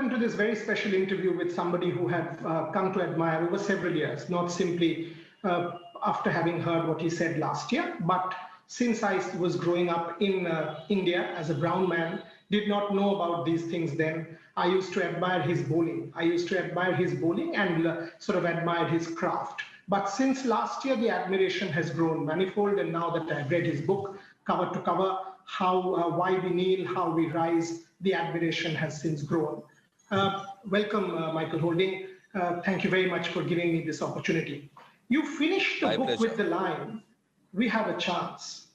welcome to this very special interview with somebody who have come to admire over several years, not simply after having heard what he said last year, but since I was growing up in India as a brown man, did not know about these things then. I used to admire his bowling. I used to admire his bowling and sort of admire his craft. But since last year, the admiration has grown manifold. And now that I've read his book cover to cover, why we kneel, how we rise, the admiration has since grown. Welcome, Michael Holding. Thank you very much for giving me this opportunity. You finished the My book pleasure. with the line, "We have a chance."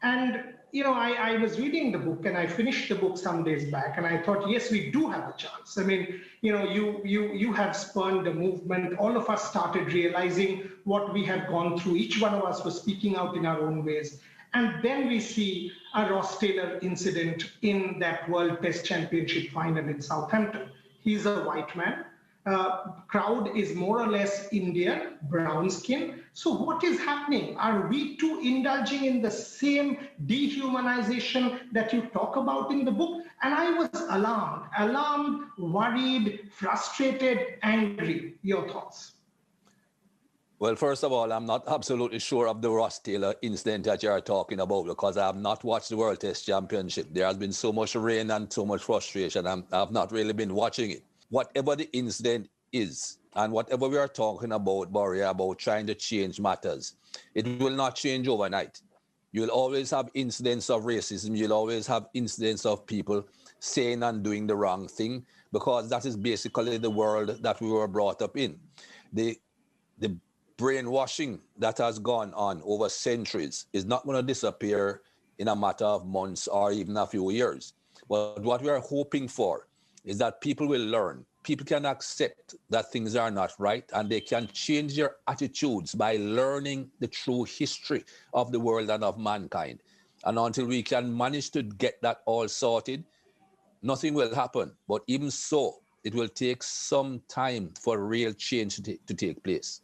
And, I was reading the book and I finished the book some days back and I thought, yes, we do have a chance. I mean, you have spurned a movement. All of us started realizing what we have gone through. Each one of us was speaking out in our own ways. And then we see a Ross Taylor incident in that World Test Championship final in Southampton. He's a white man. Crowd is more or less Indian, brown skin. So what is happening? Are we too indulging in the same dehumanization that you talk about in the book? And I was alarmed, worried, frustrated, angry. Your thoughts? Well, first of all, I'm not absolutely sure of the Ross Taylor incident that you're talking about because I have not watched the World Test Championship. There has been so much rain and so much frustration. I've not really been watching it. Whatever the incident is, and whatever we are talking about, Barry, about trying to change matters, it will not change overnight. You'll always have incidents of racism. You'll always have incidents of people saying and doing the wrong thing because that is basically the world that we were brought up in. The brainwashing that has gone on over centuries is not going to disappear in a matter of months or even a few years. But what we are hoping for is that people will learn. People can accept that things are not right and they can change their attitudes by learning the true history of the world and of mankind. And until we can manage to get that all sorted, nothing will happen. But even so, it will take some time for real change to take place.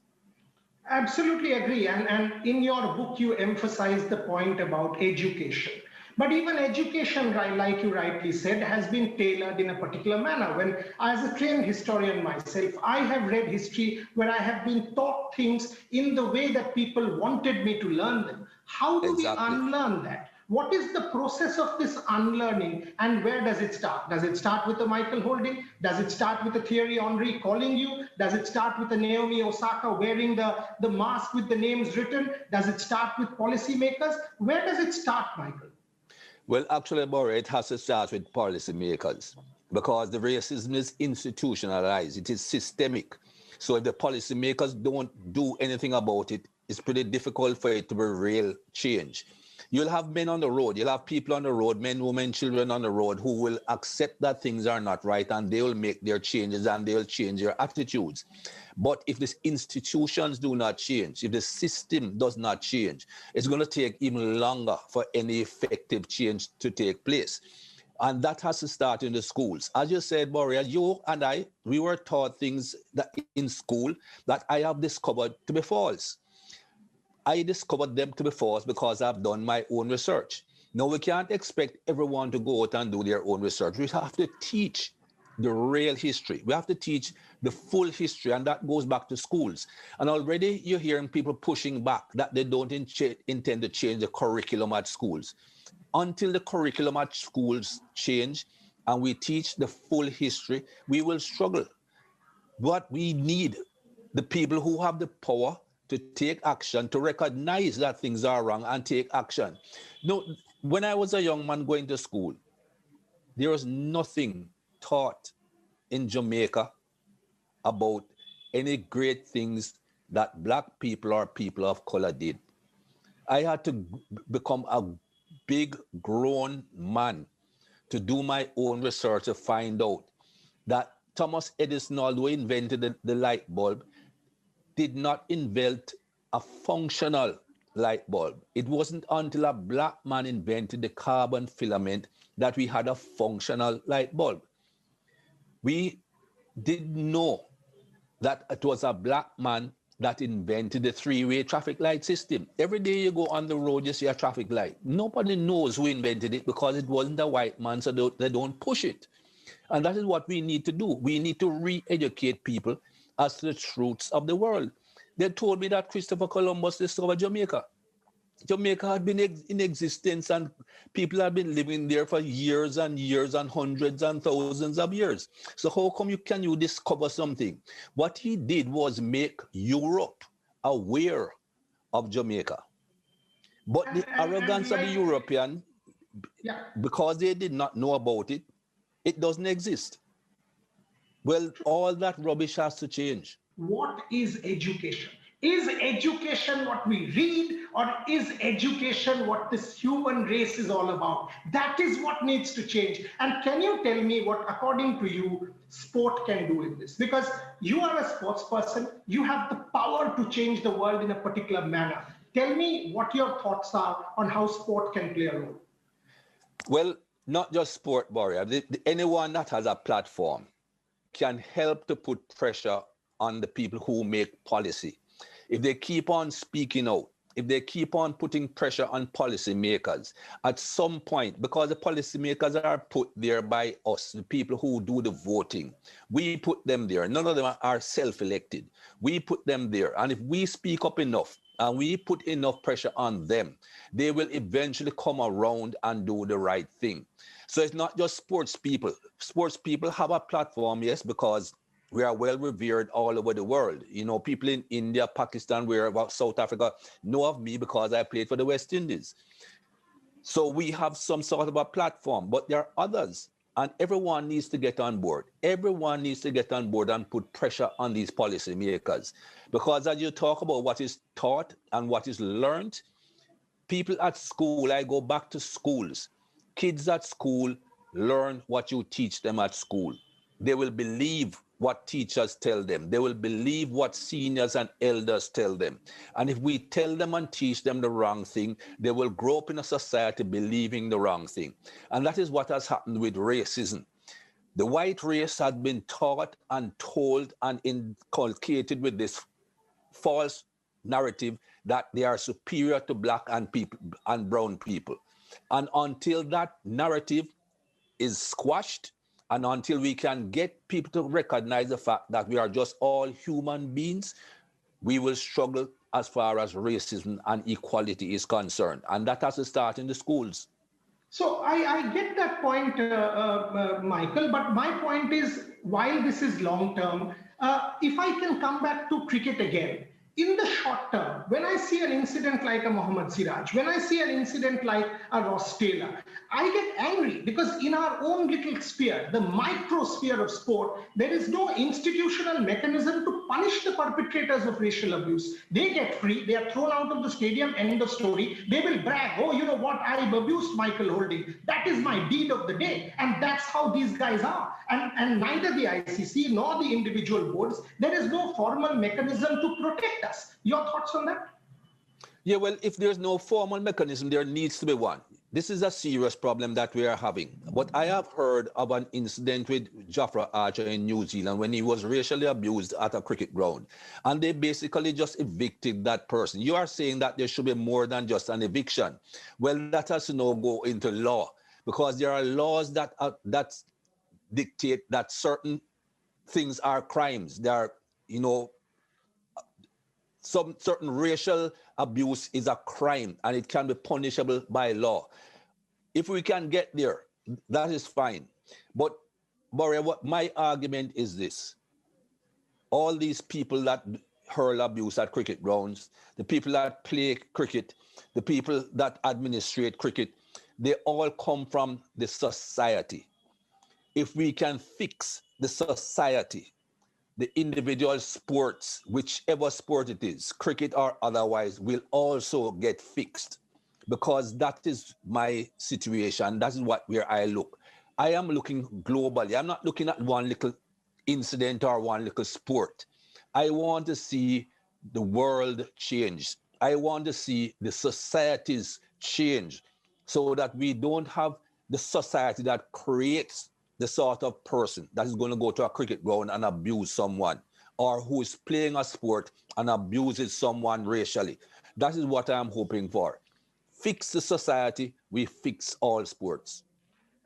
Absolutely agree. And in your book, you emphasize the point about education. But even education, like you rightly said, has been tailored in a particular manner. When, as a trained historian myself, I have read history where I have been taught things in the way that people wanted me to learn them. How do we unlearn that? What is the process of this unlearning and where does it start? Does it start with a Michael Holding? Does it start with a Thierry Henry calling you? Does it start with a Naomi Osaka wearing the mask with the names written? Does it start with policymakers? Where does it start, Michael? Well, actually, Barry, it has to start with policymakers because the racism is institutionalized. It is systemic. So if the policymakers don't do anything about it, it's pretty difficult for it to be real change. You'll have men on the road, you'll have people on the road, men, women, children on the road who will accept that things are not right and they will make their changes and they'll change their attitudes. But if the institutions do not change, if the system does not change, it's going to take even longer for any effective change to take place. And that has to start in the schools. As you said, Boria, you and I, we were taught things that in school that I have discovered to be false. I discovered them to be false because I've done my own research. Now, we can't expect everyone to go out and do their own research. We have to teach the real history. We have to teach the full history, and that goes back to schools. And already you're hearing people pushing back that they don't intend to change the curriculum at schools. Until the curriculum at schools change and we teach the full history, we will struggle. What we need, the people who have the power to take action, to recognize that things are wrong and take action. No, when I was a young man going to school, there was nothing taught in Jamaica about any great things that Black people or people of color did. I had to become a big grown man to do my own research to find out that Thomas Edison, although he invented the light bulb, did not invent a functional light bulb. It wasn't until a Black man invented the carbon filament that we had a functional light bulb. We didn't know that it was a Black man that invented the three-way traffic light system. Every day you go on the road, you see a traffic light. Nobody knows who invented it because it wasn't a white man, so they don't push it. And that is what we need to do. We need to re-educate people as to the truths of the world. They told me that Christopher Columbus discovered Jamaica. Jamaica had been in existence and people had been living there for years and years and hundreds and thousands of years. So how come can you discover something? What he did was make Europe aware of Jamaica. But the And arrogance of the like, European, yeah. because they did not know about it, it doesn't exist. Well, all that rubbish has to change. What is education? Is education what we read, or is education what this human race is all about? That is what needs to change. And can you tell me what, according to you, sport can do in this? Because you are a sports person, you have the power to change the world in a particular manner. Tell me what your thoughts are on how sport can play a role. Well, not just sport, Boria. Anyone that has a platform can help to put pressure on the people who make policy. If they keep on speaking out, if they keep on putting pressure on policymakers, at some point, because the policymakers are put there by us, the people who do the voting, we put them there. None of them are self-elected. We put them there. And if we speak up enough and we put enough pressure on them, they will eventually come around and do the right thing. So it's not just sports people. Sports people have a platform, yes, because we are well revered all over the world. You know, people in India, Pakistan, South Africa know of me because I played for the West Indies. So we have some sort of a platform, but there are others, and everyone needs to get on board. Everyone needs to get on board and put pressure on these policymakers. Because as you talk about what is taught and what is learned, people at school, I go back to schools. Kids at school learn what you teach them at school. They will believe what teachers tell them. They will believe what seniors and elders tell them. And if we tell them and teach them the wrong thing, they will grow up in a society believing the wrong thing. And that is what has happened with racism. The white race has been taught and told and inculcated with this false narrative that they are superior to black and people and brown people. And until that narrative is squashed, and until we can get people to recognize the fact that we are just all human beings, we will struggle as far as racism and equality is concerned. And that has to start in the schools. So I get that point, Michael, but my point is, while this is long term, if I can come back to cricket again, in the short term, when I see an incident like a Mohammad Siraj, when I see an incident like a Ross Taylor, I get angry because in our own little sphere, the microsphere of sport, there is no institutional mechanism to punish the perpetrators of racial abuse. They get free, they are thrown out of the stadium, end of story. They will brag, oh, you know what, I've abused Michael Holding. That is my deed of the day. And that's how these guys are. And neither the ICC nor the individual boards, there is no formal mechanism to protect us. Your thoughts on that? Yeah, well, if there's no formal mechanism, there needs to be one. This is a serious problem that we are having. But I have heard of an incident with Jafra Archer in New Zealand when he was racially abused at a cricket ground. And they basically just evicted that person. You are saying that there should be more than just an eviction. Well, that has to now go into law, because there are laws that dictate that certain things are crimes. There are, you know, some certain racial abuse is a crime and it can be punishable by law. If we can get there, that is fine. But Boria, what my argument is this: all these people that hurl abuse at cricket grounds, the people that play cricket, the people that administrate cricket, they all come from the society. If we can fix the society, the individual sports, whichever sport it is, cricket or otherwise, will also get fixed, because that is my situation. That is where I look. I am looking globally. I'm not looking at one little incident or one little sport. I want to see the world change. I want to see the societies change, so that we don't have the society that creates the sort of person that is going to go to a cricket ground and abuse someone, or who is playing a sport and abuses someone racially. That is what I'm hoping for. Fix the society, we fix all sports.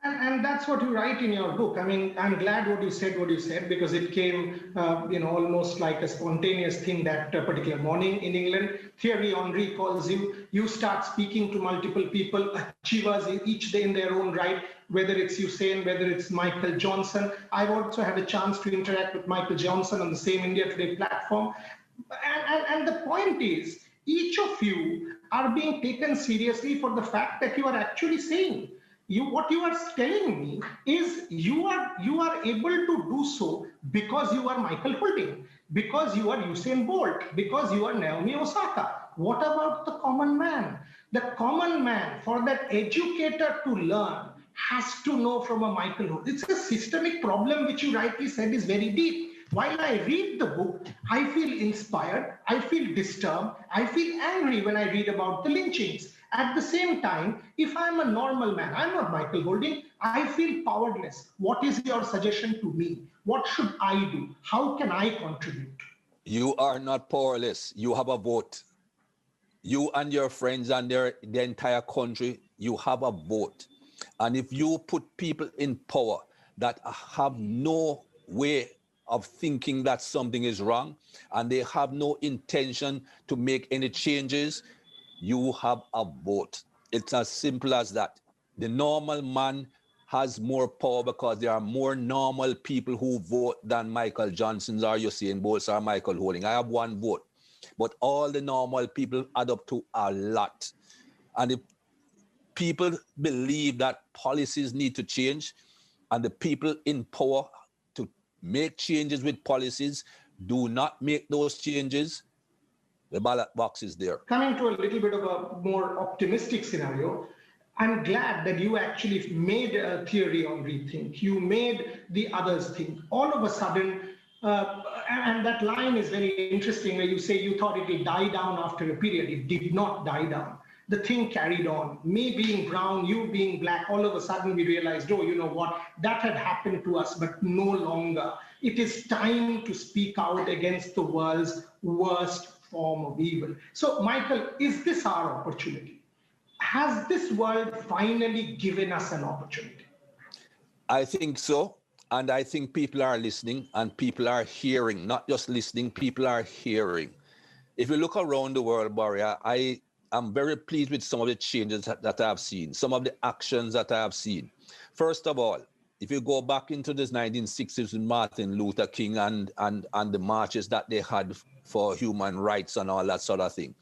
And that's what you write in your book. I mean, I'm glad what you said, because it came, almost like a spontaneous thing that particular morning in England. Thierry Henry calls you. You start speaking to multiple people, achievers each day in their own right, whether it's Usain, whether it's Michael Johnson. I've also had a chance to interact with Michael Johnson on the same India Today platform. And the point is, each of you are being taken seriously for the fact that you are actually saying, what you are telling me is you are able to do so because you are Michael Holding, because you are Usain Bolt, because you are Naomi Osaka. What about the common man? The common man, for that educator to learn, has to know from a Michael Holt. It's a systemic problem, which you rightly said is very deep. While I read the book, I feel inspired, I feel disturbed, I feel angry when I read about the lynchings. At the same time, if I'm a normal man, I'm not Michael Golding, I feel powerless. What is your suggestion to me? What should I do? How can I contribute? You are not powerless. You have a vote. You and your friends and the entire country, you have a vote. And if you put people in power that have no way of thinking that something is wrong, and they have no intention to make any changes, you have a vote. It's as simple as that. The normal man has more power because there are more normal people who vote than Michael Johnson's or Usain Bolt's or Michael Holding. I have one vote. But all the normal people add up to a lot. And if people believe that policies need to change, and the people in power to make changes with policies do not make those changes, the ballot box is there. Coming to a little bit of a more optimistic scenario, I'm glad that you actually made a theory on rethink. You made the others think. All of a sudden, and that line is very interesting where you say you thought it will die down after a period. It did not die down. The thing carried on. Me being brown, you being black, all of a sudden we realized, oh, you know what? That had happened to us, but no longer. It is time to speak out against the world's worst form of evil. So, Michael, is this our opportunity? Has this world finally given us an opportunity? I think so. And I think people are listening and people are hearing, not just listening, people are hearing. If you look around the world, Barry, I am very pleased with some of the changes that I have seen, some of the actions that I have seen. First of all, if you go back into this 1960s with Martin Luther King and the marches that they had for human rights and all that sort of thing,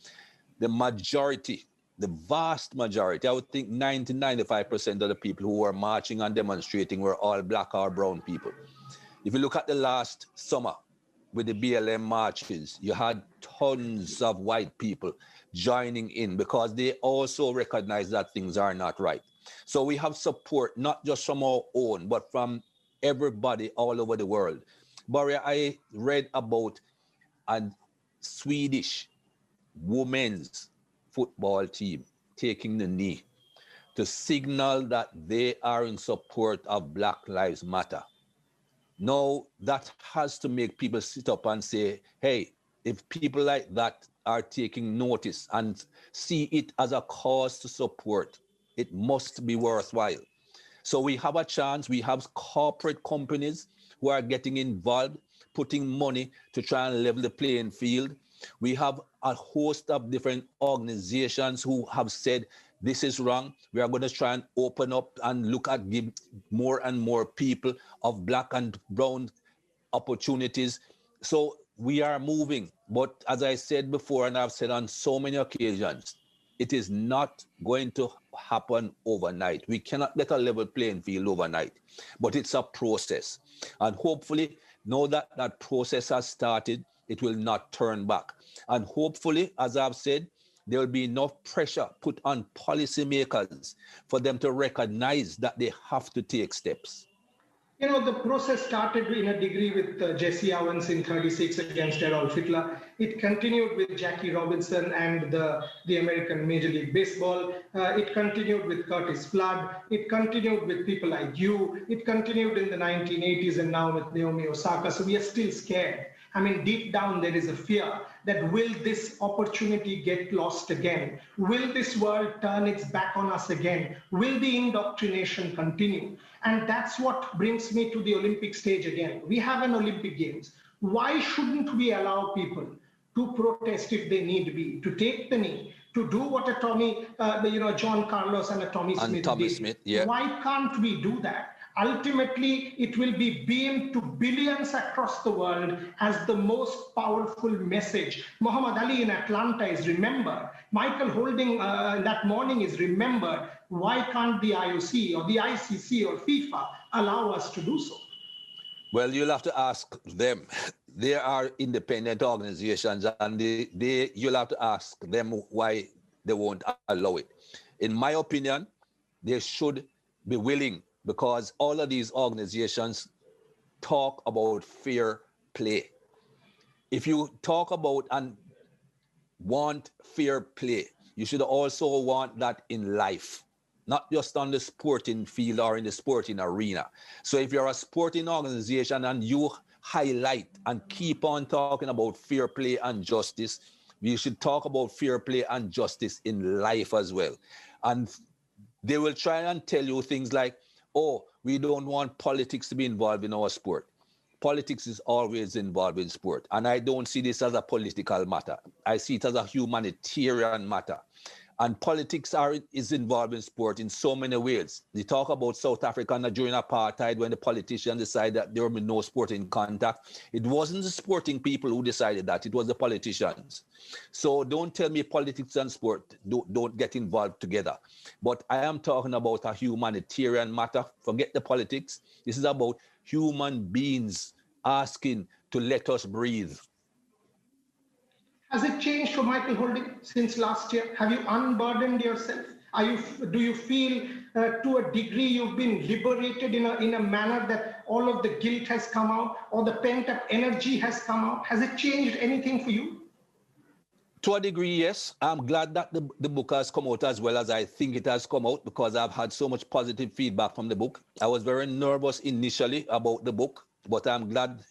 the majority, the vast majority, I would think 95% of the people who were marching and demonstrating were all black or brown people. If you look at the last summer with the BLM marches, you had tons of white people joining in because they also recognize that things are not right. So we have support, not just from our own, but from everybody all over the world. Barry, I read about a Swedish women's football team taking the knee to signal that they are in support of Black Lives Matter. Now, that has to make people sit up and say, hey, if people like that are taking notice and see it as a cause to support, it must be worthwhile. So we have a chance. We have corporate companies who are getting involved, putting money to try and level the playing field. We have a host of different organizations who have said, this is wrong. We are going to try and open up and look at give more and more people of black and brown opportunities. So we are moving. But as I said before, and I've said on so many occasions, it is not going to happen overnight. We cannot get a level playing field overnight, but it's a process. And hopefully, now that that process has started, it will not turn back. And hopefully, as I've said, there will be enough pressure put on policymakers for them to recognize that they have to take steps. You know, the process started in a degree with Jesse Owens in 36 against Adolf Hitler. It continued with Jackie Robinson and the American Major League Baseball. It continued with Curtis Flood. It continued with people like you. It continued in the 1980s and now with Naomi Osaka. So we are still scared. I mean, deep down, there is a fear that will this opportunity get lost again? Will this world turn its back on us again? Will the indoctrination continue? And that's what brings me to the Olympic stage again. We have an Olympic Games. Why shouldn't we allow people to protest if they need be, to take the knee, to do what a John Carlos and a Tommy Smith did? Smith, yeah. Why can't we do that? Ultimately, it will be beamed to billions across the world as the most powerful message. Muhammad Ali in Atlanta is remembered. Michael Holding that morning is remembered. Why can't the IOC or the ICC or FIFA allow us to do so? Well, you'll have to ask them. They are independent organizations, and you'll have to ask them why they won't allow it. In my opinion, they should be willing, because all of these organizations talk about fair play. If you talk about and want fair play, you should also want that in life, not just on the sporting field or in the sporting arena. So if you're a sporting organization and you highlight and keep on talking about fair play and justice, you should talk about fair play and justice in life as well. And they will try and tell you things like, oh, we don't want politics to be involved in our sport. Politics is always involved in sport. And I don't see this as a political matter. I see it as a humanitarian matter. And politics is involved in sport in so many ways. You talk about South Africa during apartheid, when the politicians decided that there would be no sporting contact. It wasn't the sporting people who decided that, it was the politicians. So don't tell me politics and sport don't get involved together. But I am talking about a humanitarian matter. Forget the politics. This is about human beings asking to let us breathe. Has it changed for Michael Holding since last year? Have you unburdened yourself? Do you feel to a degree you've been liberated in a manner that all of the guilt has come out, or the pent-up energy has come out? Has it changed anything for you? To a degree, yes. I'm glad that the book has come out as well as I think it has come out, because I've had so much positive feedback from the book. I was very nervous initially about the book, but I'm glad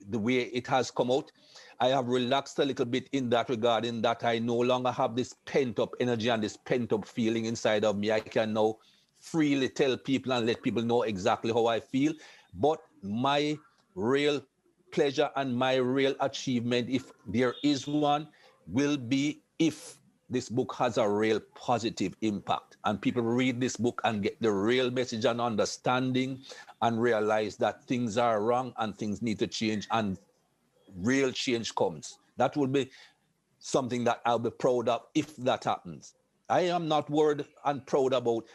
the way it has come out. I have relaxed a little bit in that regard, in that I no longer have this pent-up energy and this pent-up feeling inside of me. I can now freely tell people and let people know exactly how I feel. But my real pleasure and my real achievement, if there is one, will be if this book has a real positive impact and people read this book and get the real message and understanding and realize that things are wrong and things need to change and real change comes. That will be something that I'll be proud of if that happens. I am not worried and proud about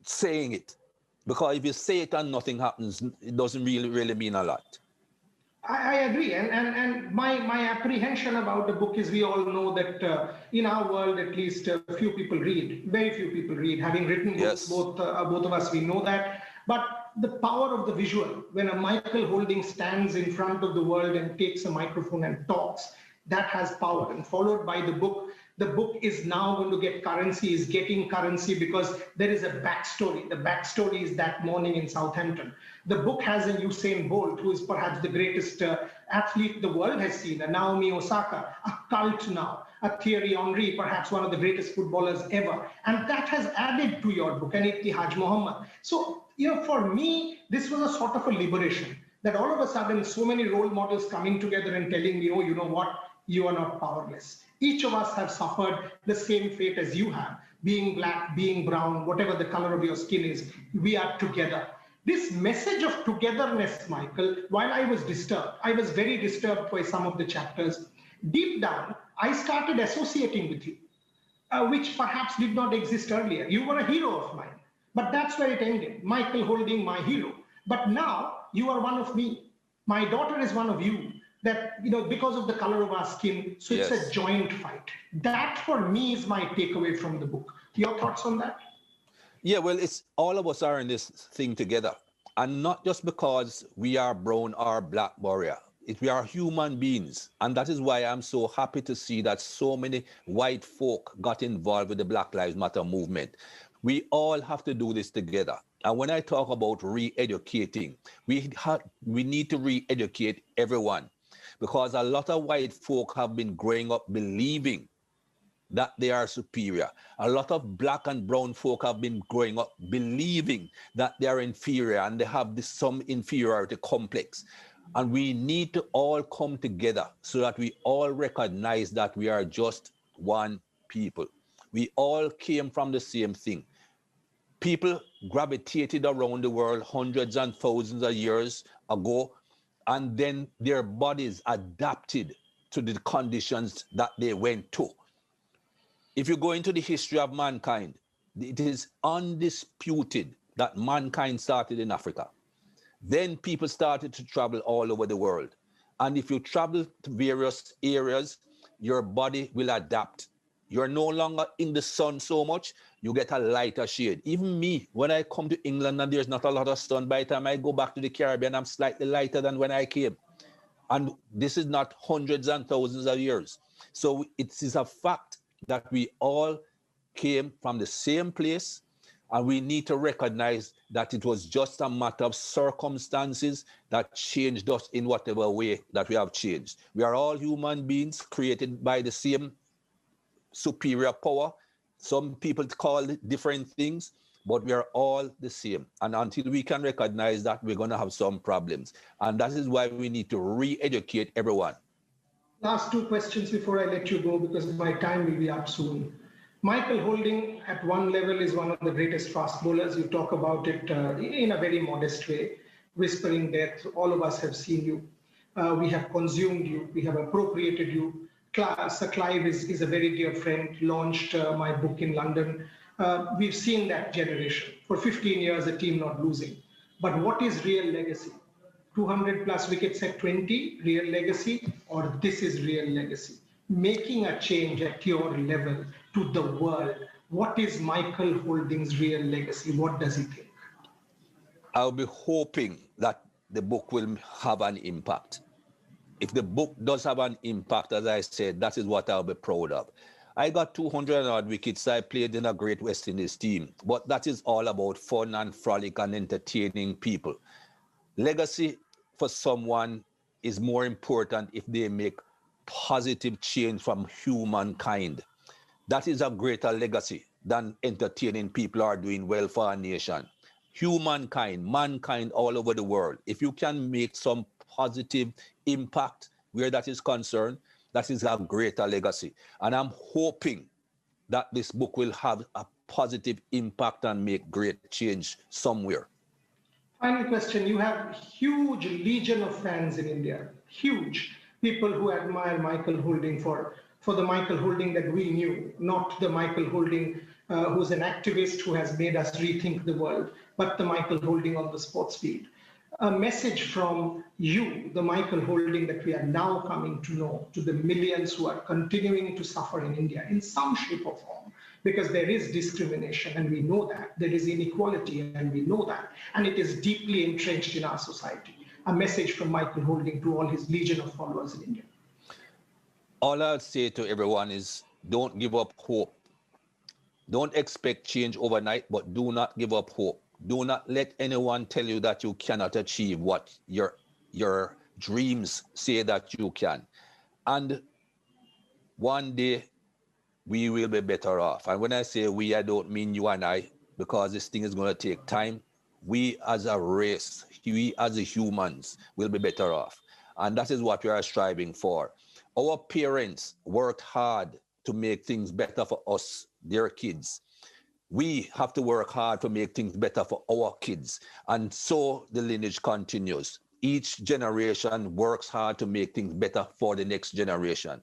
saying it, because if you say it and nothing happens, it doesn't really mean a lot. I agree. And my apprehension about the book is, we all know that in our world, at least, few people read, very few people read. Having written books, both of us, we know that. But the power of the visual, when a Michael Holding stands in front of the world and takes a microphone and talks, that has power. And followed by the book is now going to get currency, is getting currency, because there is a backstory. The backstory is that morning in Southampton. The book has a Usain Bolt, who is perhaps the greatest athlete the world has seen, a Naomi Osaka, a cult now, a Thierry Henry, perhaps one of the greatest footballers ever. And that has added to your book, and Ittihaj Muhammad. So, for me, this was a sort of a liberation, that all of a sudden so many role models coming together and telling me, oh, you know what, you are not powerless. Each of us have suffered the same fate as you have, being black, being brown, whatever the color of your skin is, we are together. This message of togetherness, Michael, while I was disturbed, I was very disturbed by some of the chapters. Deep down, I started associating with you, which perhaps did not exist earlier. You were a hero of mine, but that's where it ended. Michael Holding, my hero. But now you are one of me. My daughter is one of you. That, because of the color of our skin, so it's a joint fight. That, for me, is my takeaway from the book. Your thoughts on that? Yeah, well, it's all of us are in this thing together. And not just because we are brown or black warrior. We are human beings. And that is why I'm so happy to see that so many white folk got involved with the Black Lives Matter movement. We all have to do this together. And when I talk about re-educating, we need to re-educate everyone. because a lot of white folk have been growing up believing that they are superior. A lot of black and brown folk have been growing up believing that they are inferior and they have some inferiority complex. And we need to all come together so that we all recognize that we are just one people. We all came from the same thing. People gravitated around the world hundreds and thousands of years ago, and then their bodies adapted to the conditions that they went to. If you go into the history of mankind, it is undisputed that mankind started in Africa. Then people started to travel all over the world. And if you travel to various areas, your body will adapt. You're no longer in the sun so much, you get a lighter shade. Even me, when I come to England and there's not a lot of sun, by the time I go back to the Caribbean, I'm slightly lighter than when I came. And this is not hundreds and thousands of years. So it is a fact that we all came from the same place, and we need to recognize that it was just a matter of circumstances that changed us in whatever way that we have changed. We are all human beings created by the same superior power. Some people call it different things, but we are all the same. And until we can recognize that, we're going to have some problems. And that is why we need to re-educate everyone. Last two questions before I let you go, because my time will be up soon. Michael Holding, at one level, is one of the greatest fast bowlers. You talk about it in a very modest way, whispering death. All of us have seen you. We have consumed you. We have appropriated you. Sir Clive is a very dear friend, launched my book in London. We've seen that generation. For 15 years, a team not losing. But what is real legacy? 200 plus wickets at 20, real legacy, or this is real legacy? Making a change at your level to the world. What is Michael Holding's real legacy? What does he think? I'll be hoping that the book will have an impact. If the book does have an impact, as I said, that is what I'll be proud of. I got 200 odd wickets. I played in a great West Indies team, but that is all about fun and frolic and entertaining people. Legacy for someone is more important if they make positive change from humankind. That is a greater legacy than entertaining people or doing well for our nation. Humankind, mankind all over the world, if you can make some positive impact where that is concerned, that is a greater legacy. And I'm hoping that this book will have a positive impact and make great change somewhere. Final question. You have huge legion of fans in India, huge people who admire Michael Holding for the Michael Holding that we knew, not the Michael Holding who's an activist who has made us rethink the world, but the Michael Holding on the sports field. A message from you, the Michael Holding that we are now coming to know, to the millions who are continuing to suffer in India in some shape or form, because there is discrimination and we know that, there is inequality and we know that, and it is deeply entrenched in our society. A message from Michael Holding to all his legion of followers in India. All I'll say to everyone is don't give up hope. Don't expect change overnight, but do not give up hope. Do not let anyone tell you that you cannot achieve what your dreams say that you can. And one day we will be better off. And when I say we, I don't mean you and I, because this thing is going to take time. We as a race, we as humans will be better off. And that is what we are striving for. Our parents worked hard to make things better for us, their kids. We have to work hard to make things better for our kids. And so the lineage continues. Each generation works hard to make things better for the next generation.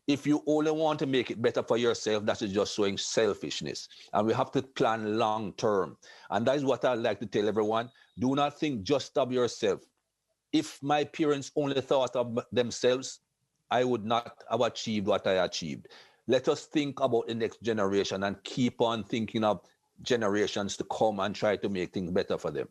If you only want to make it better for yourself, that is just showing selfishness. And we have to plan long term. And that is what I like to tell everyone. Do not think just of yourself. If my parents only thought of themselves, I would not have achieved what I achieved. Let us think about the next generation and keep on thinking of generations to come and try to make things better for them.